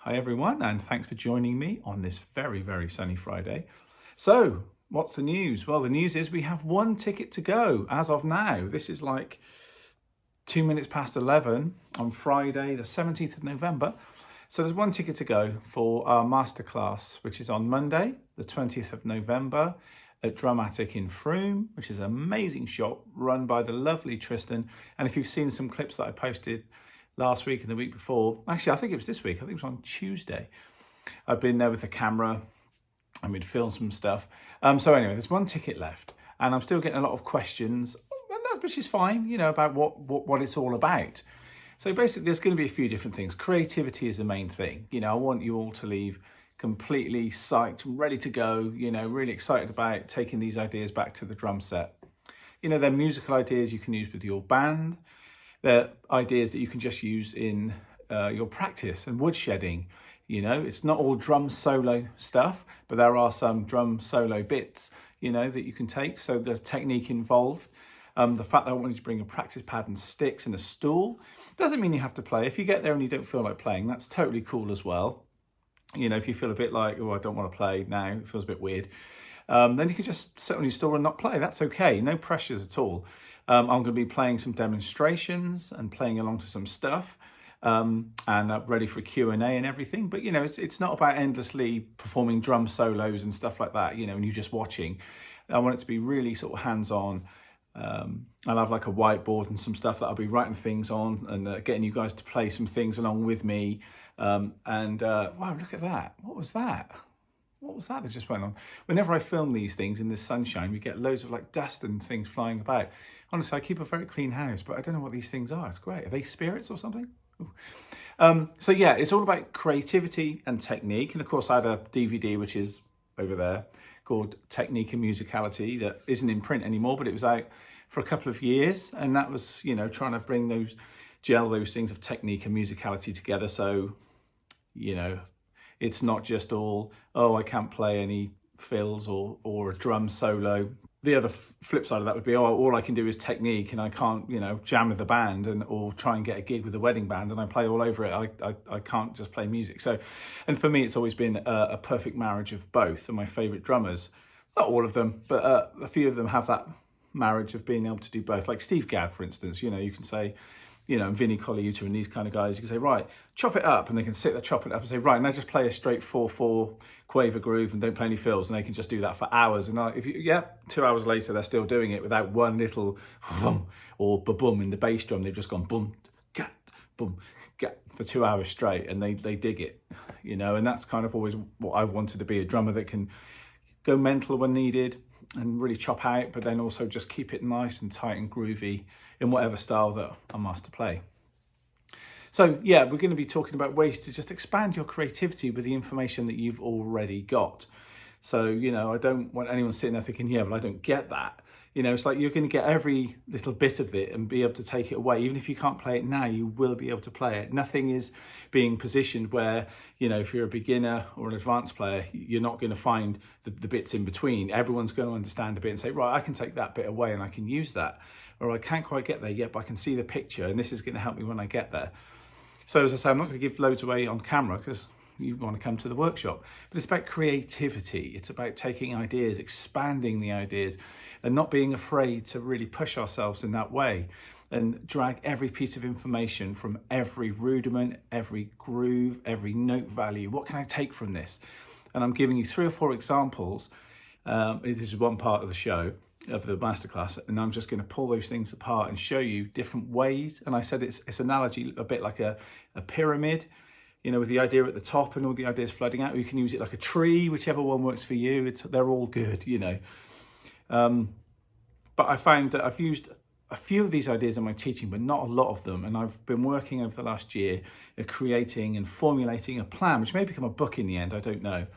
Hi everyone, and thanks for joining me on this very, very sunny Friday. So, what's the news? Well, the news is we have one ticket to go as of now. This is like 2 minutes past 11 on Friday, the 17th of November. So there's one ticket to go for our masterclass, which is on Monday, the 20th of November at DrumAttic in Frome, which is an amazing shop run by the lovely Tristan. And if you've seen some clips that I posted last week and the week before, actually, I think it was this week, I think it was on Tuesday. I've been there with the camera and we'd filmed some stuff. So anyway, there's one ticket left and I'm still getting a lot of questions, which is fine, you know, about what it's all about. So basically, there's going to be a few different things. Creativity is the main thing. You know, I want you all to leave completely psyched and ready to go, you know, really excited about taking these ideas back to the drum set. You know, they're musical ideas you can use with your band. They're ideas that you can just use in your practice and woodshedding. You know, it's not all drum solo stuff, but there are some drum solo bits, you know, that you can take. So there's technique involved. The fact that I wanted to bring a practice pad and sticks and a stool doesn't mean you have to play. If you get there and you don't feel like playing, that's totally cool as well. You know, if you feel a bit like, oh, I don't want to play now, it feels a bit weird, then you can just sit on your stool and not play. That's okay, no pressures at all. I'm going to be playing some demonstrations and playing along to some stuff and ready for Q&A and everything. But, you know, it's not about endlessly performing drum solos and stuff like that, you know, and you just watching. I want it to be really sort of hands-on. I'll have like a whiteboard and some stuff that I'll be writing things on and getting you guys to play some things along with me. Wow, look at that. What was that? What was that just went on? Whenever I film these things in the sunshine, we get loads of like dust and things flying about. Honestly, I keep a very clean house, but I don't know what these things are. It's great. Are they spirits or something? So yeah, it's all about creativity and technique. And of course, I had a DVD, which is over there, called Technique and Musicality, that isn't in print anymore, but it was out for a couple of years. And that was, you know, trying to gel those things of technique and musicality together. So, you know, it's not just all, oh, I can't play any fills or a drum solo. The other flip side of that would be, oh, all I can do is technique and I can't, you know, jam with the band or try and get a gig with the wedding band and I play all over it. I can't just play music. So, and for me, it's always been a perfect marriage of both. And my favorite drummers, not all of them, but a few of them have that marriage of being able to do both. Like Steve Gadd, for instance, you know, you can say, you know, and Vinnie Colaiuta and these kind of guys, you can say, right, chop it up, and they can sit there, chop it up and say, right, now just play a straight 4/4 quaver groove and don't play any fills, and they can just do that for hours. And if you, 2 hours later, they're still doing it without one little boom or ba-boom in the bass drum. They've just gone boom, gat, boom, gat for 2 hours straight, and they dig it, you know. And that's kind of always what I wanted to be, a drummer that can go mental when needed and really chop out, but then also just keep it nice and tight and groovy in whatever style that I'm asked to play. So yeah, we're going to be talking about ways to just expand your creativity with the information that you've already got. So, you know, I don't want anyone sitting there thinking, yeah, but I don't get that. You know, it's like you're going to get every little bit of it and be able to take it away. Even if you can't play it now, you will be able to play it. Nothing is being positioned where, you know, if you're a beginner or an advanced player, you're not going to find the bits in between. Everyone's going to understand a bit and say, right, I can take that bit away and I can use that. Or I can't quite get there yet, but I can see the picture and this is going to help me when I get there. So as I say, I'm not going to give loads away on camera because you want to come to the workshop, but it's about creativity. It's about taking ideas, expanding the ideas, and not being afraid to really push ourselves in that way and drag every piece of information from every rudiment, every groove, every note value. What can I take from this? And I'm giving you 3 or 4 examples. This is one part of the show, of the masterclass, and I'm just going to pull those things apart and show you different ways. And I said it's analogy a bit like a pyramid, you know, with the idea at the top and all the ideas flooding out. Or you can use it like a tree, whichever one works for you. They're all good, you know. But I found that I've used a few of these ideas in my teaching, but not a lot of them. And I've been working over the last year at creating and formulating a plan, which may become a book in the end, I don't know,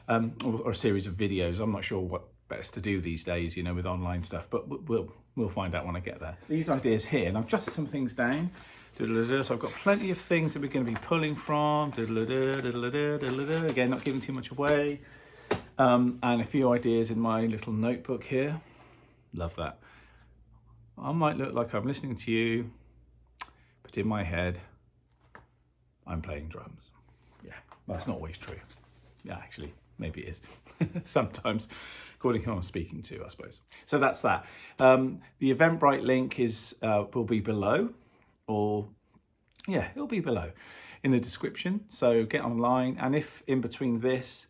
or a series of videos. I'm not sure what best to do these days, you know, with online stuff, but we'll find out when I get there. These ideas here, and I've jotted some things down. So I've got plenty of things that we're going to be pulling from. Again, not giving too much away. And a few ideas in my little notebook here. Love that. I might look like I'm listening to you, but in my head, I'm playing drums. Yeah. Well, it's not always true. Yeah, actually, maybe it is. Sometimes, according to who I'm speaking to, I suppose. So that's that. The Eventbrite link will be below, or yeah, it'll be below in the description. So get online, and if in between this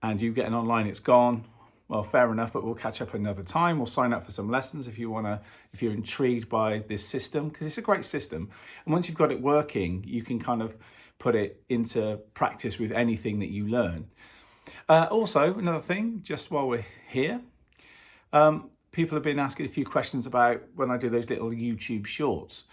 and you getting online it's gone, well, fair enough, but we'll catch up another time. We'll sign up for some lessons if you're intrigued by this system, because it's a great system. And once you've got it working, you can kind of put it into practice with anything that you learn. Also, another thing, just while we're here, people have been asking a few questions about when I do those little YouTube shorts,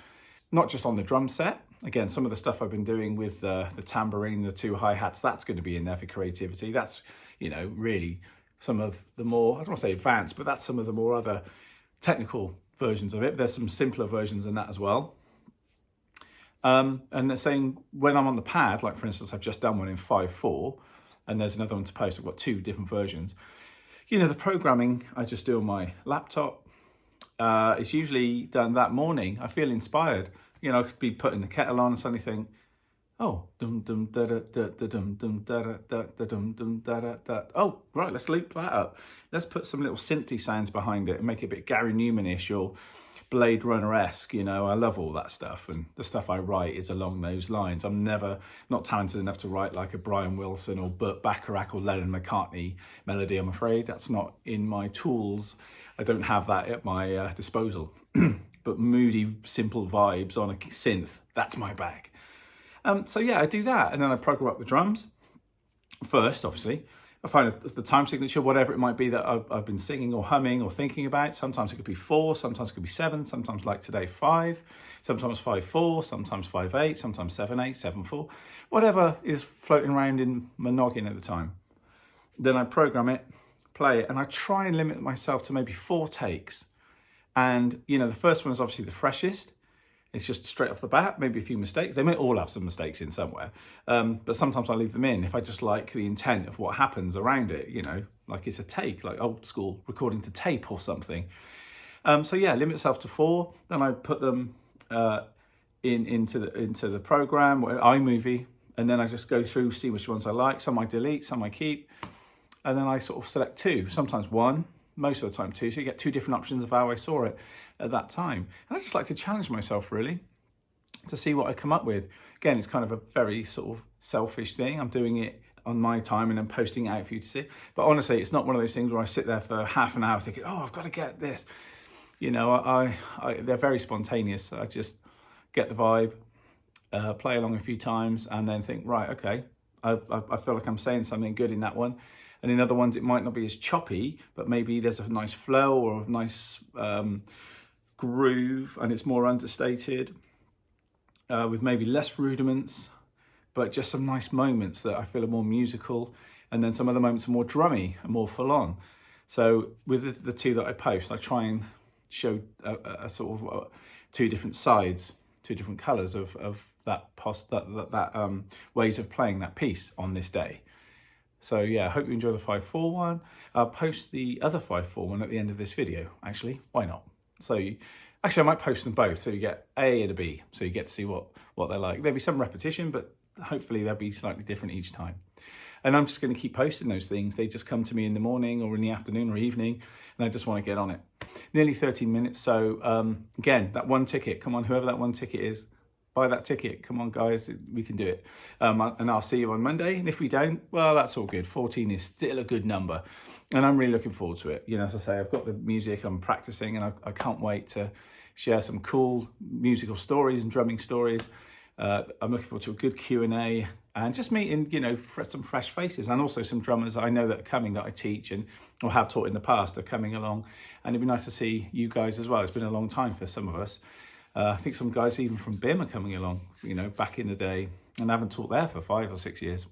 not just on the drum set. Again, some of the stuff I've been doing with the tambourine, the 2 hi-hats, that's going to be in there for creativity. That's, really some of the more, I don't want to say advanced, but that's some of the more other technical versions of it. There's some simpler versions in that as well. And they're saying when I'm on the pad, like for instance, I've just done one in 5/4, and there's another one to post. I've got 2 different versions. The programming I just do on my laptop. It's usually done that morning. I feel inspired. I could be putting the kettle on and suddenly think, oh, dum dum da da da da dum dum da da da da dum dum da da da. Oh, right, let's loop that up. Let's put some little synthy sounds behind it and make it a bit Gary Newman-ish or Blade Runner-esque. I love all that stuff, and the stuff I write is along those lines. I'm not talented enough to write like a Brian Wilson or Burt Bacharach or Lennon McCartney melody, I'm afraid. That's not in my tools. I don't have that at my disposal. But moody, simple vibes on a synth, that's my bag. So yeah, I do that, and then I program up the drums first, obviously. I find the time signature, whatever it might be that I've been singing or humming or thinking about. Sometimes it could be 4, sometimes it could be 7, sometimes like today 5, sometimes 5/4, sometimes 5/8, sometimes 7/8, 7/4, whatever is floating around in my noggin at the time. Then I program it, play it, and I try and limit myself to maybe 4 takes. And, the first one is obviously the freshest. It's just straight off the bat, maybe a few mistakes. They may all have some mistakes in somewhere, but sometimes I leave them in if I just like the intent of what happens around it, like it's a take, like old school recording to tape or something. So yeah, limit myself to 4. Then I put them into the program, iMovie, and then I just go through, see which ones I like. Some I delete, some I keep, and then I sort of select 2, sometimes 1. Most of the time 2, so you get 2 different options of how I saw it at that time. And I just like to challenge myself, really, to see what I come up with. Again, it's kind of a very sort of selfish thing. I'm doing it on my time and then posting it out for you to see. But honestly, it's not one of those things where I sit there for half an hour thinking, oh, I've got to get this. They're very spontaneous. I just get the vibe, play along a few times, and then think, right, okay, I feel like I'm saying something good in that one. And in other ones, it might not be as choppy, but maybe there's a nice flow or a nice groove, and it's more understated with maybe less rudiments, but just some nice moments that I feel are more musical. And then some other moments are more drummy and more full on. So with the 2 that I post, I try and show a sort of 2 different sides, 2 different colours of that ways of playing that piece on this day. So yeah, I hope you enjoy the 5/4 one. I'll post the other 5/4 one at the end of this video, actually. Why not? Actually, I might post them both, so you get A and a B, so you get to see what they're like. There'll be some repetition, but hopefully they'll be slightly different each time. And I'm just going to keep posting those things. They just come to me in the morning or in the afternoon or evening, and I just want to get on it. Nearly 13 minutes, so again, that 1 ticket, come on, whoever that 1 ticket is, buy that ticket. Come on, guys, we can do it. And I'll see you on Monday. And if we don't, well, that's all good. 14 is still a good number. And I'm really looking forward to it. As I say, I've got the music, I'm practicing, and I can't wait to share some cool musical stories and drumming stories. I'm looking forward to a good Q&A and just meeting, some fresh faces, and also some drummers I know that are coming that I teach or have taught in the past are coming along. And it'd be nice to see you guys as well. It's been a long time for some of us. I think some guys even from BIM are coming along, back in the day, and I haven't taught there for 5 or 6 years.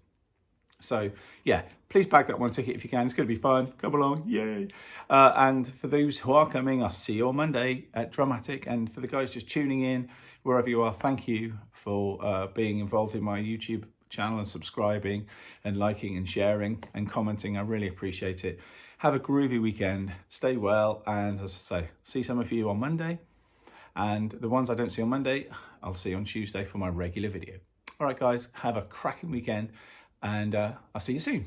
So yeah, please bag that 1 ticket if you can. It's going to be fun. Come along, yay. And for those who are coming, I'll see you on Monday at DrumAttic. And for the guys just tuning in, wherever you are, thank you for being involved in my YouTube channel and subscribing and liking and sharing and commenting. I really appreciate it. Have a groovy weekend. Stay well. And as I say, see some of you on Monday. And the ones I don't see on Monday, I'll see on Tuesday for my regular video. All right, guys, have a cracking weekend, and I'll see you soon.